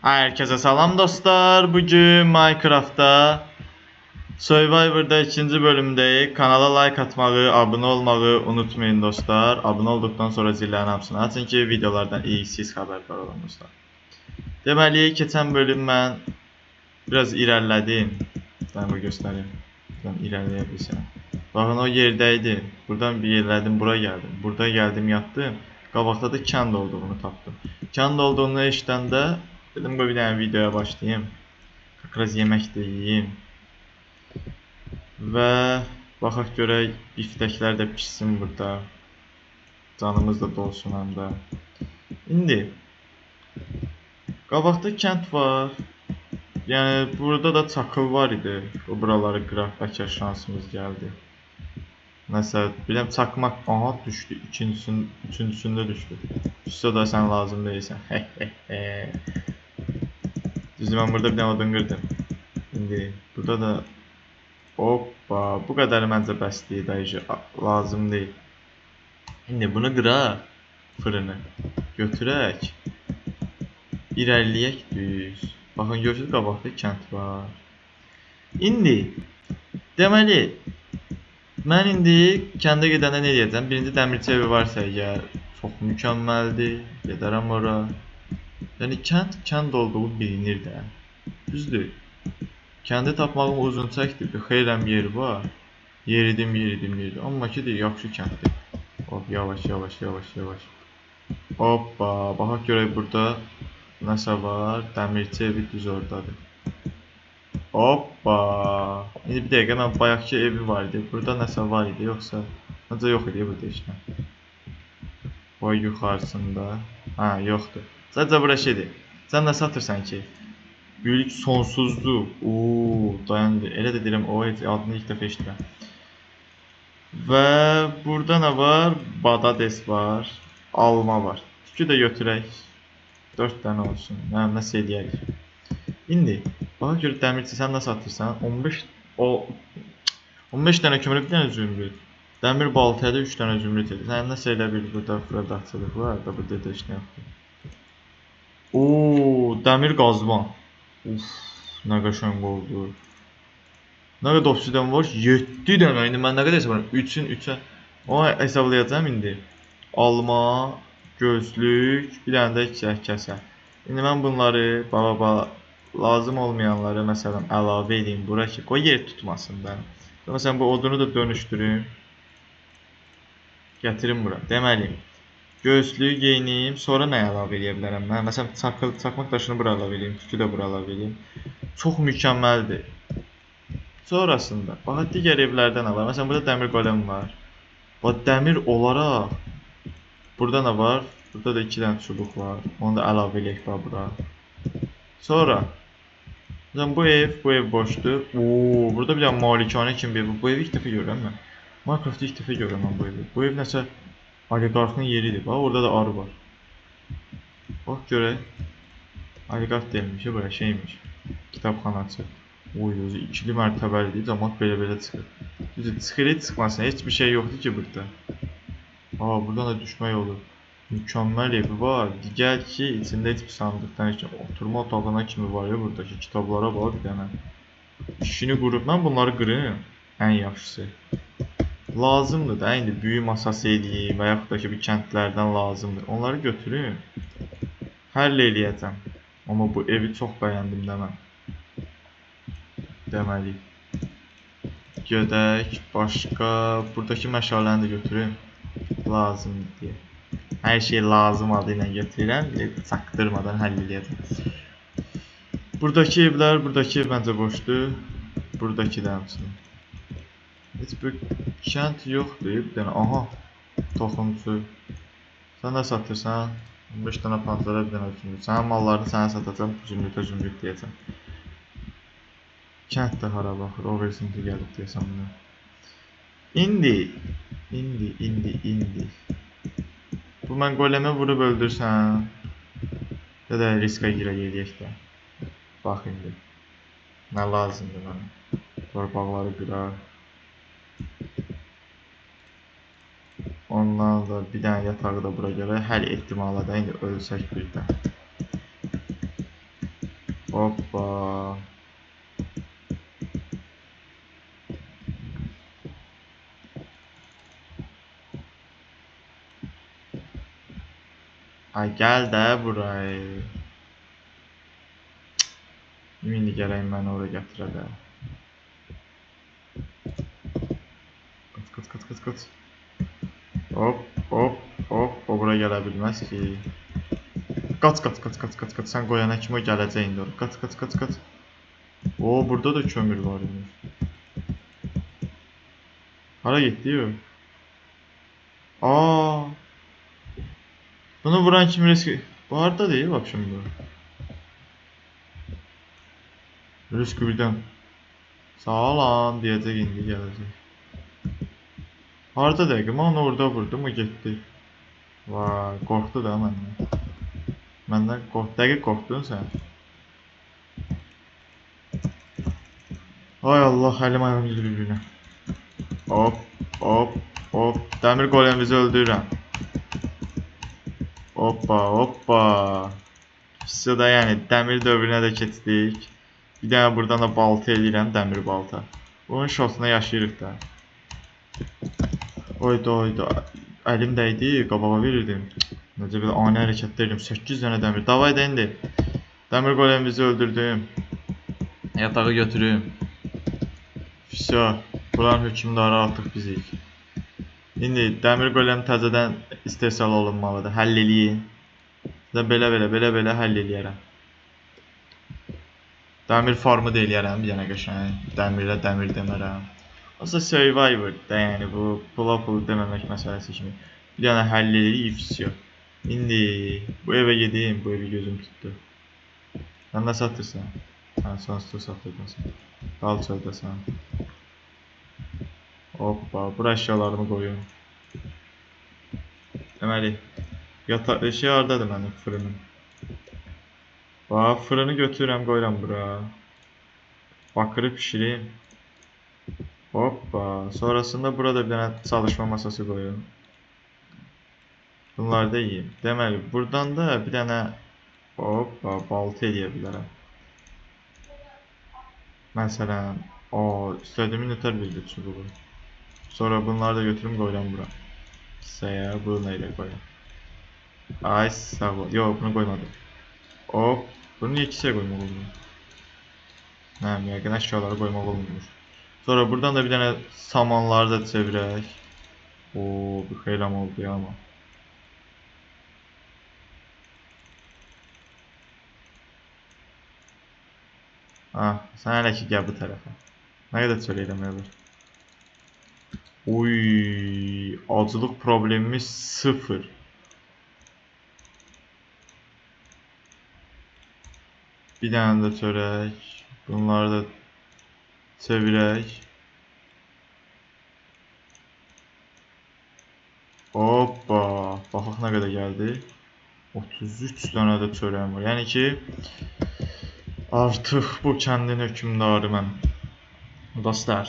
Herkese salam dostlar. Bugün Minecraft'ta Survivor'da ikinci bölümdeyiz. Kanala like atmayı, abone olmayı unutmayın dostlar. Abone olduktan sonra zillərin hamısını açın ki videolardan ilk siz xəbərdar olun dostlar. Deməli, keçən bölüm mən biraz irəlilədim. Ben bu göstereyim. Buradan irəliləyə bilsəm. Baxın o yerdəydi. Buradan bir yerlədim, bura gəldim. Burada gəldim, yatdım. Qabaqda da kənd olduğunu tapdım. Kənd olduğunu eşidəndə dedim bu bir dənə videoya başlayayım. Biraz yemək də yeyeyim. Və baxaq görək biftəklər də pişsin burada. Canımız da dolsun həm də. İndi qabaqda kənd var. Yəni burada da çakıl var idi. O buraları qıraq, bəlkə şansımız gəldi. Nəsə biləm çakmaq aha düşdü. Üçüncüsündə düşdü. Düşsə də sən lazım deyilsən. Düzdür, mən burada bir dənə odun qırdım. İndi burada da hoppa bu qədər məncə bəsdir dayıcı, lazım deyil. İndi bunu qıraq, fırını götürək, irəliləyək düz. Baxın görürsünüz qabaqda kənd var. İndi deməli mən indi kəndə gedəndə nə deyəcəm? Birinci dəmirçi evi varsa əgər çox mükəmməldir, gedərəm ora. Yəni kənd olduğu bilinir də. Düzdür. Kəndi tapmağım uzun çəkdi. Bir xeyləm yeri var. Yeridim. Amma ki də yaxşı kənddir. Hop, yavaş. Hoppa, baxaq görək burada nəsə var. Dəmirçi evi düz oradadır. Hoppa. İndi bir dəqiqə, mən bayaqki evi var idi. Burada nəsə var idi, yoxsa necə yox idi burada heç nə. O yuxarısında. Ha, yoxdur. Sadəcə bura şeydir. Sən nə satırsan ki? Büyülük sonsuzluq. Oo, dayandı. Elə də deyirəm, o adını ilk dəfə eşidirəm. Və burada nə var? Badades var. Alma var. Tükü də götürək. 4 dənə olsun. Nəsə eləyərik. İndi baxa görə dəmirçi sən nə satırsan? 15 dənə kömürə, bir dənə zümrüd. Dəmir baltaya da 3 dənə zümrüd edir. Sən nəsə elə bil burada fırıldaqçılıq var da, burada da heç nə yoxdur. Oo, dəmir qazma. Uf, nə qəşəng oldu. Nə qədər obsidian var? 7 dənə. İndi mən nə qədər hesablayıram? 3-ün 3-ə. Ona hesablayacağam indi. Alma, gözlük, bir dənə də kəsə. İndi mən bunları lazım olmayanları məsələn əlavə edeyim bura ki, qoy yer tutmasın da. Məsələn bu odunu da dönüşdürüm. Gətirim bura. Deməli, gözlüyü geyinim, sonra nə əlavə edə bilərəm mən? Məsələn, çakmaq daşını bura əlavə edeyim, tükü də bura əlavə edeyim. Çox mükəmməldir. Sonrasında, baxaq digər evlərdə nə var? Məsələn, burada dəmir qolem var. Bax, dəmir olaraq, burada nə var? Burada da 2 dənə çubuq var. Onu da əlavə edək bura. Sonra, bu ev boşdur. Oo, burada bir dənə malikanə kimi bir ev. Bu evi ilk dəfə görürəm mən. Minecraft'da ilk dəfə görürəm mən bu evi. Bu ev nəsə oliqarxın yeridir. Bax, orada da arı var. Bax, görək. Oliqarx deyilmiş, böyle şeymiş. Kitabxanaçı. Oy, özü ikili mərtəbəlidir. Cəmaət belə çıxır. Düzdür, çıxır, çıxmasın. Heç bir şey yoxdur ki burada. Aa, buradan da düşmək olur. Mükəmməl evi var. Digər ki, içində heç bir sandıqdan heç oturma otağına kimi var ya buradakı kitablara bax bir dənə. İşini qurub, mən bunları qırım. Ən yaxşısı. Lazımdır da, indi büyü masası edeyim və yaxud da ki, bir kəndlərdən lazımdır. Onları götürüm. Həll eləyəcəm. Amma bu evi çox bəyəndim də mən. Deməli. Gedək, başqa, buradakı məşaləni də götürüm. Lazımdır deyə. Hər şey lazım adı ilə götürürəm, çaktırmadan həll eləyəcəm. Buradakı evlər, buradakı ev məncə boşdur. Buradakı da həmçinin. Heç bir kənd yoxdur, bir dənə, aha, toxumçu. Sən nə satırsan? 15 dənə pantlara, bir dənə zümrüd. Sənin mallarını sənə satacam, zümrüd deyəcəm. Kənd də hara baxır, o versinti gəlib deyəsən bunu. İndi. Bu mən qoləmi vurub öldürsən. Ya da riska girək eləyək də. Bax indi. Nə lazımdır mənə? Torpaqları qıraq. Ondan da bir dənə yatağı da bura görə həll ehtimala da indi ölsək birdən. Hoppa. Ay gel də buraya. İndi gələyim məni ora gətirə də. Qıt. Hop, hop, hop. O bura gələ bilməz ki. Qaç. Sən qoyana kimi o gələcək indi ora. Qaç. O, burada da kömür var imiş. Hara getdi o? Aa. Bunu vuran kim riski? Bu harda değil bak şimdi. Risk birden. Sağ lan diyecek indi gelecek. Harda değil ama onu orada vurdum o gitti. Vay korktu da məndən. Məndən dəqiq korktun sen. Ay Allah əlim ayağım gidiyor birbirine. Hop. Dəmir golemimizi öldürürəm. Hoppa. Sizə də yəni dəmir dövrünə də keçdik. Bir dənə buradan da balta eləyirəm, dəmir balta. Bunun şotuna yaşayırıq da. Oyda. Əlim dəydi, qabağa verirdim. Necə bir ani hərəkətlər edirdim. 8 dənə dəmir. Davay da indi. Dəmir golemimizi öldürdüm. Yatağı götürüm. Всё. Buranın hökmdarı artıq bizik. İndi dəmir golem təzədən istehsal olunmalıdır. Həll eləyin. Belə həll eləyərəm. Dəmir farmı da eləyərəm, bir dənə qəşəng. Dəmirlə dəmir demərəm. Aslında Survivor da yəni bu pula deməmək məsələsi kimi. Bir dənə həll eləyib, всё. İndi bu evə gedim, bu evi gözüm tutdu. Sən nə satırsan? Sən sonsuz satırsan. Qal çöldə. Hoppa, bura əşyalarımı qoyum. Deməli, şey hardadır mənim fırınım? Bax, fırını götürürəm, qoyuram bura. Bakırı pişirim. Hoppa, sonrasında burada bir dənə çalışma masası qoyum. Bunları da yiyeyim. Deməli, buradan da bir dənə hoppa, balta eləyə bilərəm. Məsələn, istədiyimi nətər bildi çubuğu. Sonra bunları da götürüm qoyuram bura. Hissəyə, bunu elə qoyuram. Ay, sağ ol. Yox, bunu qoymadım. Hop, bunu niyə ikisiyə qoymaq olmuyor? Yəqin əşyaları qoymaq olmuyor. Sonra buradan da bir dənə samanları da çevirək. Bu xeyram oldu ya ama. Sən hələ ki gəl bu tərəfə. Nə qədər çöl eləmək olur? Acılıq problemimiz 0. Bir dənə də çörək. Bunları da çevirək. Hoppa. Baxaq nə qədər gəldi. 33 dənə də çörəyim var. Yəni ki artıq bu kəndin hökmdarı mən. Dostlar,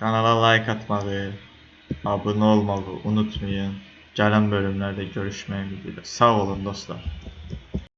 kanala like atmağı, abunə olmağı unutmayın. Gələn bölümlərdə görüşmək ümidilə. Sağ olun dostlar.